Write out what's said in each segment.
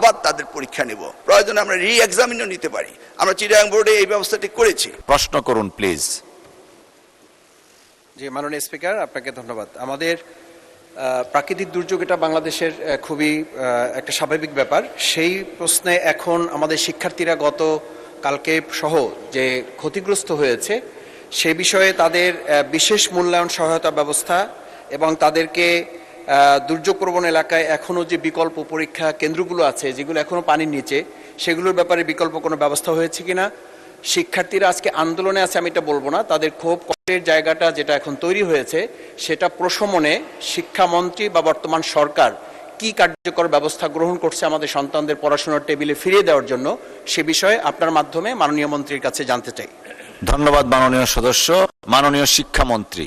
আবার তাদের পরীক্ষা নেব, প্রয়োজনে আমরা রি-এক্সামিনও নিতে পারি। আমরা চিটাগাং বোর্ডে এই ব্যবস্থাটি করেছি। প্রশ্ন করুন প্লিজ। জি, মাননীয় স্পিকার, আপনাকে ধন্যবাদ। আমাদের প্রাকৃতিক দুর্যোগ এটা বাংলাদেশের খুবই একটা স্বাভাবিক ব্যাপার। সেই প্রশ্নে এখন আমাদের শিক্ষার্থীরা গত কালকে সহ যে ক্ষতিগ্রস্ত হয়েছে সে বিষয়ে তাদের বিশেষ মূল্যায়ন সহায়তা ব্যবস্থা এবং তাদেরকে দুর্যোগ প্রবণ এলাকায় এখনও যে বিকল্প পরীক্ষা কেন্দ্রগুলো আছে যেগুলো এখনও পানির নিচে, সেগুলোর ব্যাপারে বিকল্প কোনো ব্যবস্থা হয়েছে কিনা। শিক্ষার্থীরা আজকে আন্দোলনে আছে আমি এটা বলবো না, তাদের ক্ষোভ কষ্টের জায়গাটা যেটা এখন তৈরি হয়েছে সেটা প্রশমনে শিক্ষামন্ত্রী বা বর্তমান সরকার কি কার্যকর ব্যবস্থা গ্রহণ করছে আমাদের সন্তানদের পড়াশোনার টেবিলে ফিরিয়ে দেওয়ার জন্য, সে বিষয়ে আপনার মাধ্যমে মাননীয় মন্ত্রীর কাছে জানতে চাই। ধন্যবাদ মাননীয় সদস্য। মাননীয় শিক্ষামন্ত্রী।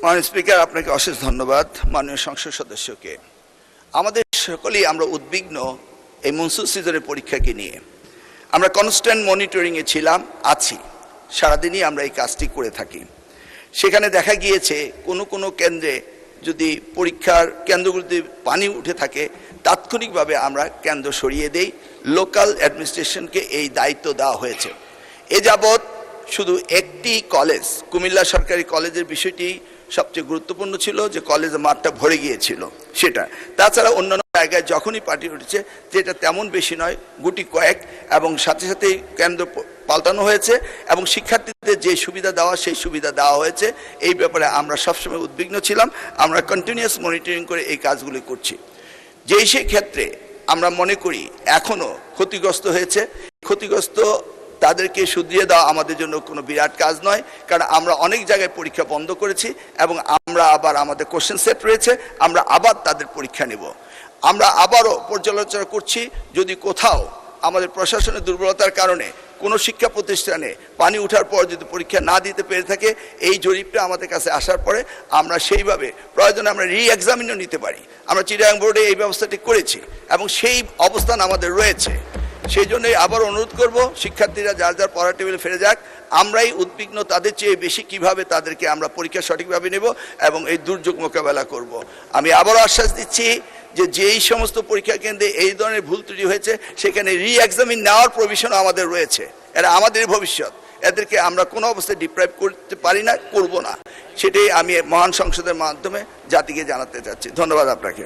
মাননীয় স্পিকার, আপনাকে অশেষ ধন্যবাদ। মাননীয় সংসদ সদস্যকে, আমাদের সকলেই আমরা উদ্বিগ্ন এই মনসুন সিজনের পরীক্ষাকে নিয়ে। আমরা কনস্ট্যান্ট মনিটরিংয়ে ছিলাম, আছি, সারাদিনই আমরা এই কাজটি করে থাকি। সেখানে দেখা গিয়েছে কোনো কোনো কেন্দ্রে যদি পরীক্ষার কেন্দ্রগুলিতে পানি উঠে থাকে তাৎক্ষণিকভাবে আমরা কেন্দ্র সরিয়ে দেই। লোকাল অ্যাডমিনিস্ট্রেশনকে এই দায়িত্ব দেওয়া হয়েছে। এ যাবৎ শুধু একটি কলেজ, কুমিল্লা সরকারি কলেজের বিষয়টি সবচেয়ে গুরুত্বপূর্ণ ছিল, যে কলেজের মাঠটা ভরে গিয়েছিল সেটা। তাছাড়া অন্যান্য জায়গায় যখনই পার্টি উঠেছে, যেটা তেমন বেশি নয়, গুটি কয়েক, এবং সাথে সাথেই কেন্দ্র পাল্টানো হয়েছে এবং শিক্ষার্থীদের যে সুবিধা দেওয়া সেই সুবিধা দেওয়া হয়েছে। এই ব্যাপারে আমরা সবসময় উদ্বিগ্ন ছিলাম। আমরা কন্টিনিউয়াস মনিটরিং করে এই কাজগুলি করছি। যেই সেই ক্ষেত্রে আমরা মনে করি এখনও ক্ষতিগ্রস্ত হয়েছে, ক্ষতিগ্রস্ত তাদেরকে শুধরিয়ে দেওয়া আমাদের জন্য কোনো বিরাট কাজ নয়, কারণ আমরা অনেক জায়গায় পরীক্ষা বন্ধ করেছি এবং আমরা আবার আমাদের কোশ্চেন সেট রয়েছে, আমরা আবার তাদের পরীক্ষা নেব। আমরা আবারও পর্যালোচনা করছি, যদি কোথাও আমাদের প্রশাসনের দুর্বলতার কারণে কোনো শিক্ষা প্রতিষ্ঠানে পানি ওঠার পর যদি পরীক্ষা না দিতে পেরে থাকে, এই জরিপটা আমাদের কাছে আসার পরে আমরা সেইভাবে প্রয়োজনে আমরা রি-এক্সামিনও নিতে পারি। আমরা চিটাগাং বোর্ডে এই ব্যবস্থাটি করেছি এবং সেই অবস্থান আমাদের রয়েছে। সেই জন্যই আবার অনুরোধ করব, শিক্ষার্থীরা যার যার পড়ার টেবিলে ফিরে যাক। আমরাই উদ্বিগ্ন তাদের চেয়ে বেশি কিভাবে তাদেরকে আমরা পরীক্ষা সঠিকভাবে নেব এবং এই দুর্যোগ মোকাবেলা করব। আমি আবারও আশ্বাস দিচ্ছি যে যেই সমস্ত পরীক্ষা কেন্দ্রে এই ধরনের ভুল ত্রুটি হয়েছে সেখানে রি-এক্সামিন নেওয়ার প্রভিশনও আমাদের রয়েছে। এরা আমাদের ভবিষ্যৎ, এদেরকে আমরা কোনো অবস্থায় ডিপ্রাইভ করতে পারি না, করব না। সেটাই আমি মহান সংসদের মাধ্যমে জাতিকে জানাতে চাচ্ছি। ধন্যবাদ আপনাকে।